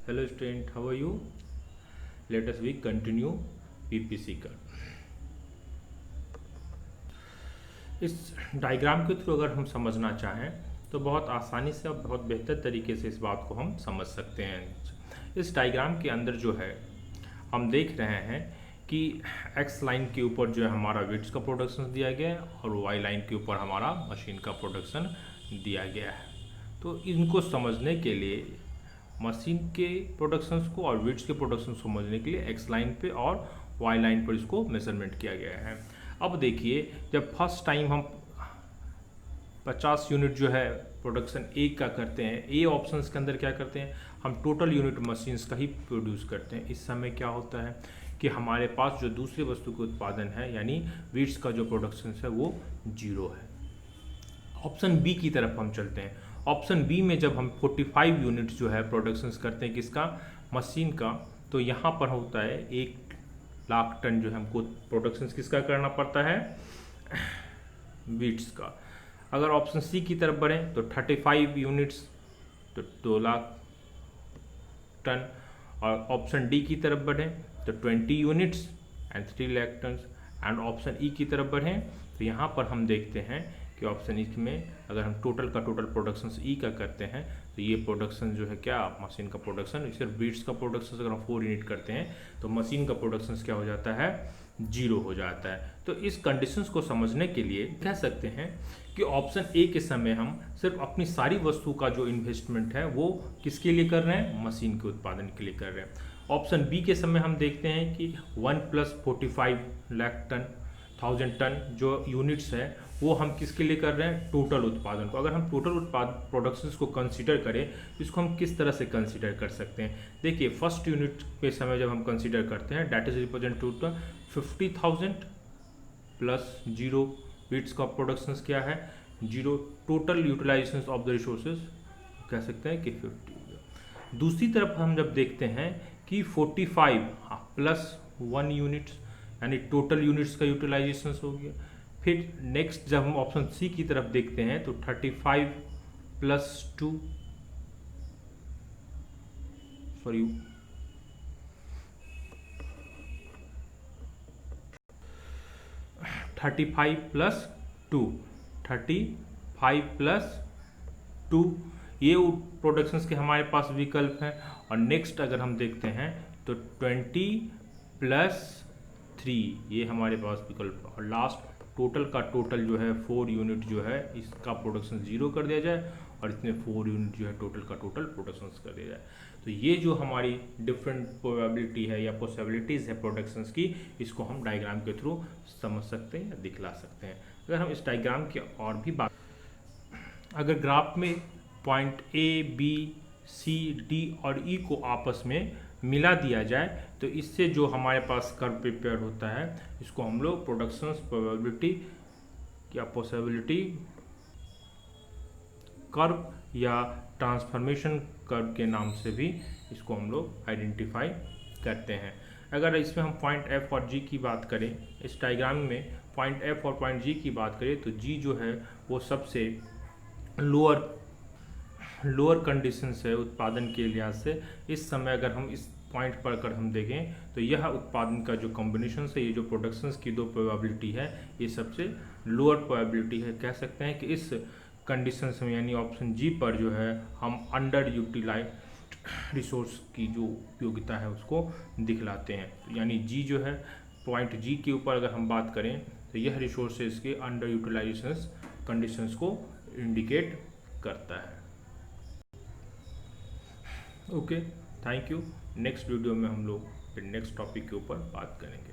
Hello student, how are you? Let us we continue PPC का। इस diagram के through अगर हम समझना चाहें तो बहुत आसानी से और बहुत बेहतर तरीके से इस बात को हम समझ सकते हैं। इस डायग्राम के अंदर जो है हम देख रहे हैं कि एक्स लाइन के ऊपर जो है हमारा वेट्स का प्रोडक्शन दिया गया है और वाई लाइन के ऊपर हमारा मशीन का प्रोडक्शन दिया गया है। तो इनको समझने के लिए मशीन के प्रोडक्शंस को और वेट्स के प्रोडक्शन समझने के लिए एक्स लाइन पे और वाई लाइन पर इसको मेजरमेंट किया गया है। अब देखिए, जब फर्स्ट टाइम हम 50 यूनिट जो है प्रोडक्शन ए का करते हैं, ए ऑप्शंस के अंदर क्या करते हैं, हम टोटल यूनिट मशीन्स का ही प्रोड्यूस करते हैं। इस समय क्या होता है कि हमारे पास जो दूसरी वस्तु के उत्पादन है यानी वेट्स का जो प्रोडक्शन है वो 0 है। ऑप्शन बी की तरफ हम चलते हैं। ऑप्शन बी में जब हम 45 यूनिट जो है प्रोडक्शंस करते हैं किसका, मशीन का, तो यहाँ पर होता है 1,00,000 टन जो है हमको प्रोडक्शंस किसका करना पड़ता है, वेट्स का। अगर ऑप्शन सी की तरफ बढ़ें तो 35 यूनिट्स तो 2,00,000 टन, और ऑप्शन डी की तरफ बढ़ें तो 20 units and 3,00,000 ton, and option E की तरफ बढ़ें तो यहाँ पर हम देखते हैं कि ऑप्शन ई में अगर हम टोटल का टोटल प्रोडक्शन ई का करते हैं तो ये प्रोडक्शन जो है क्या, मशीन का प्रोडक्शन, सिर्फ वेट्स का प्रोडक्शन अगर हम 4 यूनिट करते हैं तो मशीन का प्रोडक्शन क्या हो जाता है, 0 हो जाता है। तो इस कंडीशंस को समझने के लिए कह सकते हैं कि ऑप्शन ए के समय हम सिर्फ अपनी सारी वस्तु का जो इन्वेस्टमेंट है वो किसके लिए कर रहे हैं, मशीन के उत्पादन के लिए कर रहे हैं। ऑप्शन बी के समय हम देखते हैं कि 1 + 45,00,000 टन 1000 टन जो यूनिट्स है वो हम किसके लिए कर रहे हैं, टोटल उत्पादन को। अगर हम टोटल उत्पाद प्रोडक्शंस को कंसीडर करें तो इसको हम किस तरह से कंसीडर कर सकते हैं। देखिए, फर्स्ट यूनिट के समय जब हम कंसीडर करते हैं that is represent to 50,000 plus 0 wheats का प्रोडक्शंस क्या है, 0, total utilisation of the resources कह सकते हैं कि 50। दूसरी तरफ हम जब देखते हैं कि 45 + 1 यूनिट्स यानी टोटल यूनिट्स का यूटिलाइजेशन हो गया। फिर नेक्स्ट जब हम ऑप्शन सी की तरफ देखते हैं तो 35 + 2 सॉरी 35 + 2 35 + 2 ये प्रोडक्शंस के हमारे पास विकल्प हैं। और नेक्स्ट अगर हम देखते हैं तो 20 + 3 ये हमारे पास विकल्प है। और लास्ट टोटल का टोटल जो है 4 यूनिट जो है इसका प्रोडक्शन 0 कर दिया जाए और इसमें 4 यूनिट जो है टोटल का टोटल प्रोडक्शन कर दिया जाए। तो ये जो हमारी डिफरेंट प्रोबेबिलिटी है या पॉसिबिलिटीज़ है प्रोडक्शंस की, इसको हम डायग्राम के थ्रू समझ सकते हैं या दिखला सकते हैं। अगर हम इस डायग्राम की और भी बात, अगर ग्राफ में point A B C D और ई को आपस में मिला दिया जाए तो इससे जो हमारे पास कर्व प्रिपेयर होता है इसको हम लोग प्रोडक्शंस प्रोबेबिलिटी या पॉसिबिलिटी कर्व या ट्रांसफॉर्मेशन कर्व के नाम से भी इसको हम लोग आइडेंटिफाई करते हैं। अगर इसमें हम पॉइंट एफ और जी की बात करें, इस डायग्राम में पॉइंट एफ और पॉइंट जी की बात करें तो जी जो है वो सबसे लोअर कंडीशंस है उत्पादन के लिहाज से। इस समय अगर हम इस पॉइंट पर अगर हम देखें तो यह उत्पादन का जो कॉम्बिनेशन है, ये जो प्रोडक्शंस की 2 प्रोबेबिलिटी है, ये सबसे लोअर प्रोबेबिलिटी है। कह सकते हैं कि इस कंडीशंस में यानी ऑप्शन जी पर जो है हम अंडर यूटिलाइज्ड रिसोर्स की जो उपयोगिता है उसको दिखलाते हैं। तो यानी जी जो है पॉइंट जी के ऊपर अगर हम बात करें तो यह रिसोर्सेज के अंडर यूटिलाइजेशन कंडीशंस को इंडिकेट करता है। Okay, thank you. Next video में हम लोग फिर नेक्स्ट टॉपिक के ऊपर बात करेंगे।